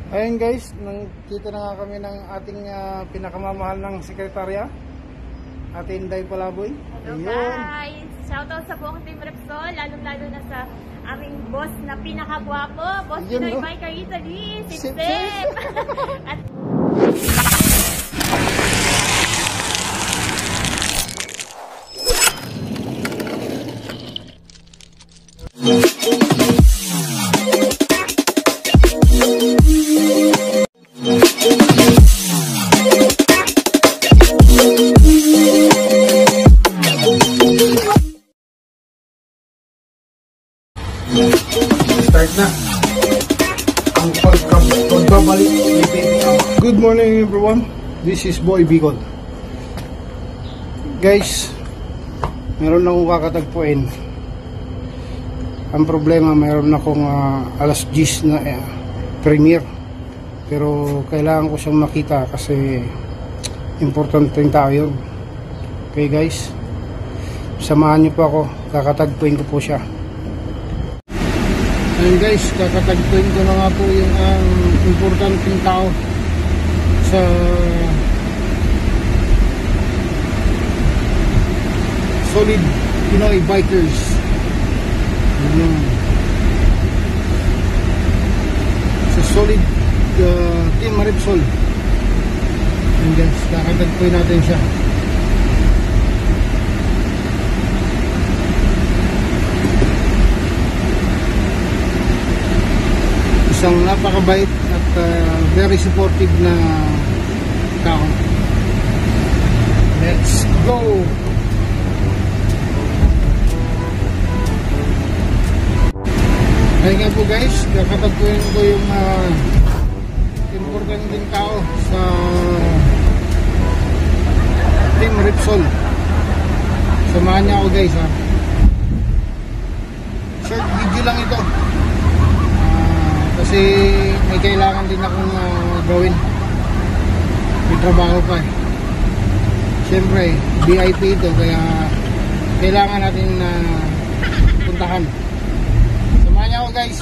Ayun guys, nakita na nga kami ng ating pinakamamahal ng sekretarya, Ate Inday Palaboy. Hello guys! Shoutout sa buong Team Repsol, lalong-lalo na sa aming boss na pinakagwapo, Boss Pinoy Biker Italy, Sip Sip! At start na ang pagbabalik ni Baby. Good morning everyone, this is Boy Bicol. Guys, meron akong kakatagpuin. Ang problema, meron akong alas 10 na premiere, pero kailangan ko siyang makita kasi importante yung tao yun. Okay guys, samahan niyo po ako, kakatagpuin ko po siya. Ayun guys, kakatagpuin ko na nga po yung importanteng tao sa Solid Pinoy Bikers. Sa Solid Team Repsol. Ayun guys, kakatagpuin natin siya. Isang napakabait at very supportive na tao. Let's go! Ayun nga po guys, kakatagpuin ko yung importanteng tao sa Team Repsol. Samahan niya ako guys ha. Short video lang ito. Kasi may kailangan din akong gawin. May trabaho pa eh. Siyempre, VIP ito, kaya kailangan natin puntahan. Samahan niyo ako guys.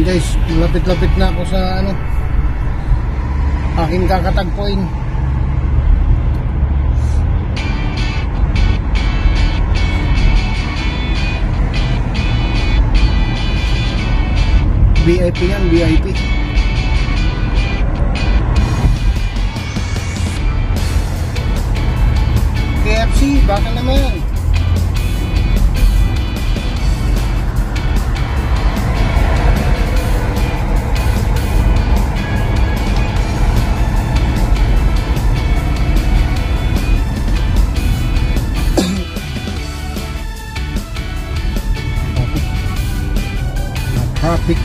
Guys, lapit-lapit na ako sa aking kakatagpuin. VIP yan, VIP. KFC, baka naman. Traffic.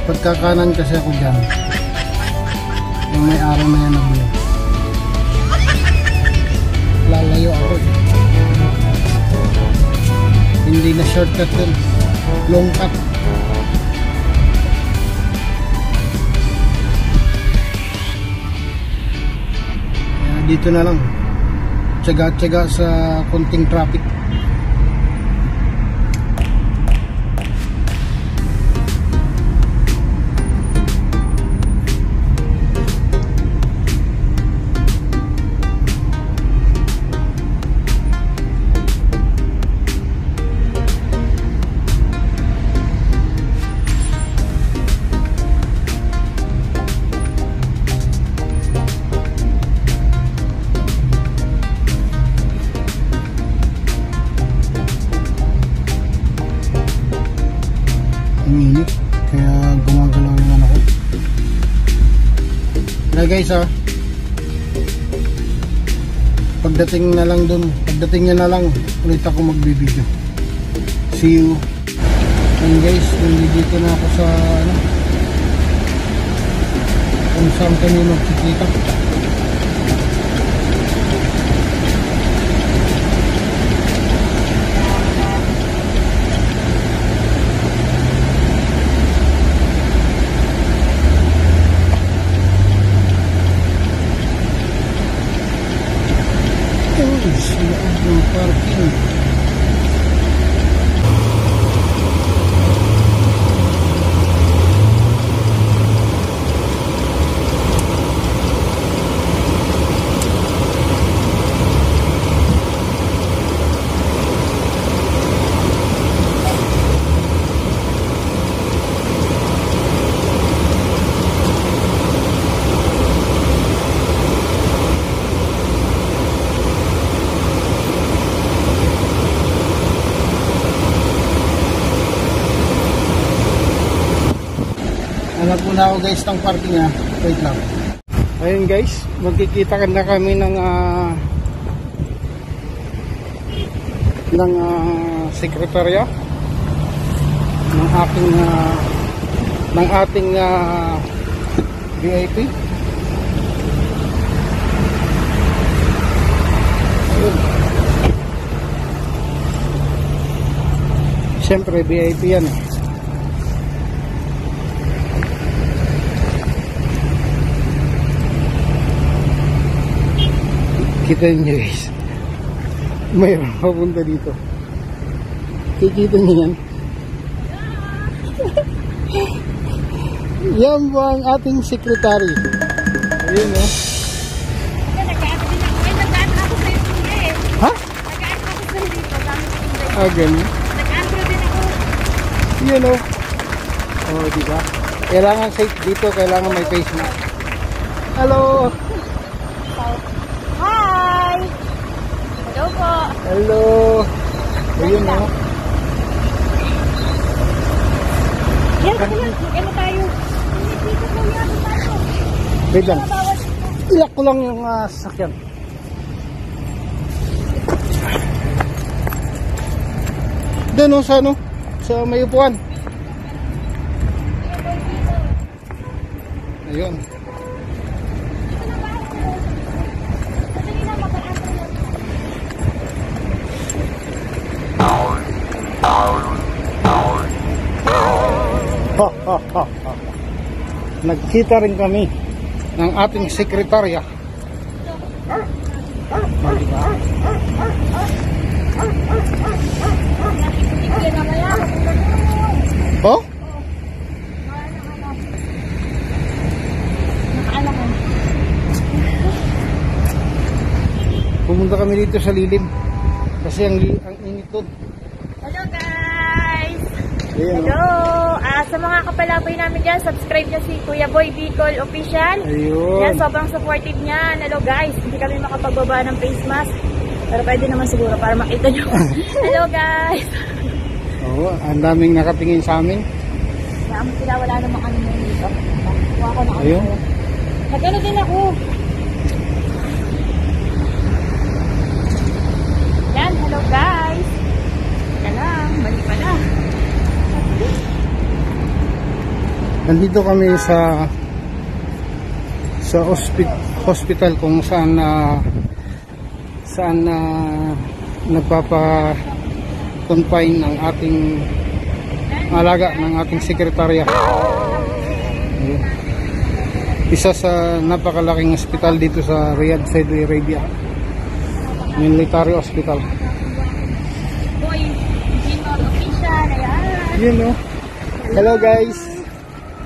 Pagkakanan kasi ako dyan, yung may araw na yan na buhay, lalayo ako eh. Hindi na shortcut yun, long cut. Dito na lang, tiyaga-tiyaga sa konting traffic. Na guys pagdating na lang dun, pagdating niya na lang ulit ako magbibideo. See you. And guys, nandito na ako sa kung saan kami magkikita. Parking. Hanap muna ako guys ng parking ha. Wait lang. Ayun guys, magkikita na kami ng sekretarya ng ating VIP. Ayun. Siyempre VIP yan eh. Kita niyo guys, mayroon papunta dito. Kikita niyo yan. Yan po ang ating secretary. Ayun o. Nag-aantro ako sa iyo eh. Ha? Nag-aantro ako sa iyo dito. Ganun. Nag-aantro din ako. Yun o. Oh, diba? Kailangan safe dito, kailangan may face mask. Hello! Hi! Hello po. Hello! Ayun o. Yan, ano tayo? Dito po yan tayo. Wait lang. Iyak ko lang yung sasakyan. Doon o, sa may upuan. Ayun. Nagkita rin kami ng ating sekretarya. Oh? Pumunta kami dito sa lilim kasi ang init doon. Hello guys! Ayan, Hello! Sa mga kapalaboy namin dyan, subscribe nyo si Kuya Boy Bicol Official. Ayun. Yan, sobrang supportive niyan. Hello guys! Hindi kami makapagbaba ng face mask. Pero pwede naman siguro para makita nyo. Hello guys! Oo, ang daming nakatingin sa amin. Naamot sila, wala namang ano mo dito. Kuha ko na ako. Ayun. Nagano din ako. Yan, hello guys! Teka lang, balik pala. Nandito kami sa hospital kung saan nagpapa-confine ang ating alaga ng ating sekretarya. Isa sa napakalaking hospital dito sa Riyadh, Saudi Arabia. Military Hospital. Boy Bicol Official, ayan. Yun o. Hello guys.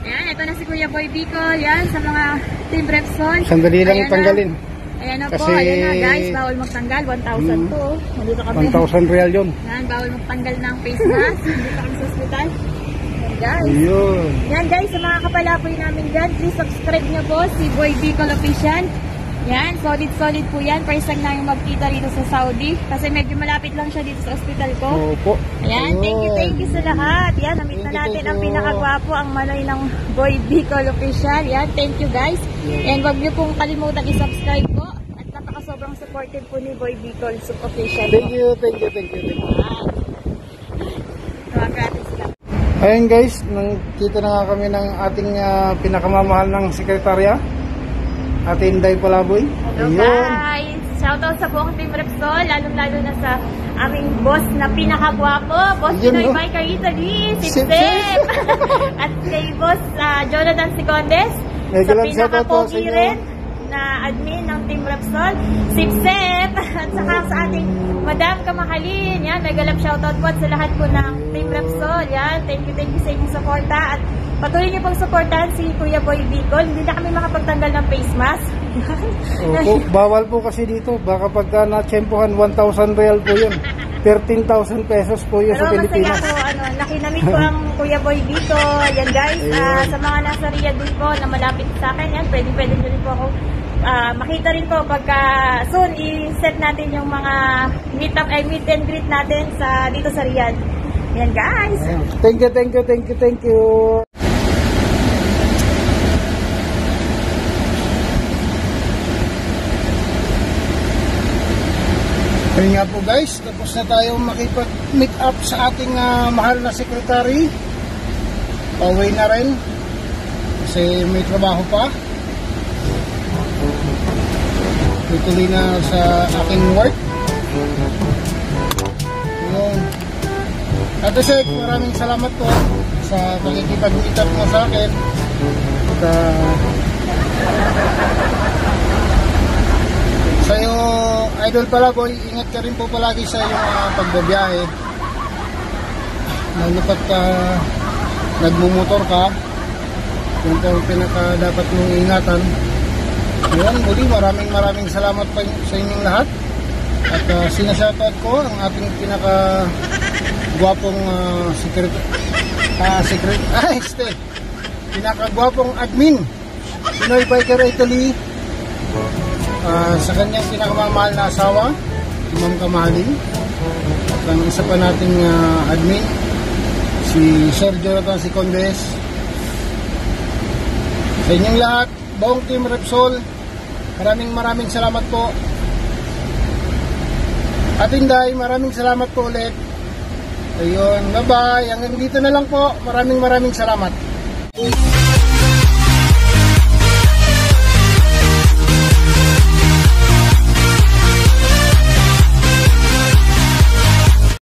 Ayan, ito na si Kuya Boy Bicol. Yan, sa mga Team Repson. Sandali lang tanggalin. Ayan na Kasi po, ayan na guys. Bawal magtanggal, 1,000 po. Nandito kami. 1,000 real yun. Yan, bawal magtanggal ng face mask. Nandito kami sa hospital. Ayan guys. Yun. Yan guys, sa mga kapalapoy namin dyan, please subscribe nyo po si Boy Bicol Official. Yan, solid po yan. First time namin magkita dito sa Saudi. Kasi medyo malapit lang siya dito sa ospital ko. Opo. Ayan, thank you sa lahat. Yan, namit na natin ang pinakagwapo, ang manoy ng Boy Bicol Official. Yan, thank you guys. And wag niyo pong kalimutan i-subscribe po. At napaka-sobrang supportive po ni Boy Bicol Official. Thank you. Gratis lang. Ayun guys, nakita na nga kami ng ating pinakamamahal ng sekretarya, Ate Inday Palaboy. Hello guys! Shoutout sa buong Team Repsol, lalong-lalo na sa aming boss na pinakagwapo, Boss Pinoy Biker Italy, Sip Sip! At kay Boss Jonathan Sicondes, sa pinaka-pogi rin na admin ng Team Repsol, Sip Sip! At saka sa ating Madam Kamahalin, yan, mega love shoutout po sa lahat po ng Team Repsol, yan, thank you sa inyong suporta at patuloy niyo pong suportahan si Kuya Boy Bicol. Hindi na kami makapagtanggal ng face mask. Opo, bawal po kasi dito. Baka pagka na-tsempohan, 1,000 real po yun. 13,000 pesos po yun sa Pilipinas. Pero masaya ako, nakinamit ko ang Kuya Boy Bicol. Yan guys, sa mga nasa Riyadh din po na malapit sa akin, yan, pwede nyo rin po ako makita rin po pagka soon i-set natin yung mga meet and greet natin dito sa Riyadh. Yan guys. Thank you. Ayun nga po guys, tapos na tayo makipag-meet up sa ating mahal na secretary. Pauwi na rin kasi may trabaho pa. Tutuloy na sa aking work. Ayun. Ate Sek, maraming salamat po sa pagkikipag-meet up mo sa akin. At sa'yo, Idol Palaboy, ingat ka rin po palagi sa iyong pagbabiyahe. Lalo pat nagmumotor ka, yun po ang pinaka dapat mong ingatan. Ngayon, muli, maraming salamat pa sa inyong lahat. At sinashoutout ko ang ating pinaka gwapong pinakagwapong admin, Pinoy Biker Italy, sa kanyang pinakamamahal na asawa, Ma'am Kamahalin, at ang isa pa nating admin, si Sir Jonathan Sicondes. Sa inyong lahat, buong Team Repsol, maraming salamat po. At Inday, maraming salamat po ulit. Ayun, bye-bye. Hanggang dito na lang po. Maraming salamat.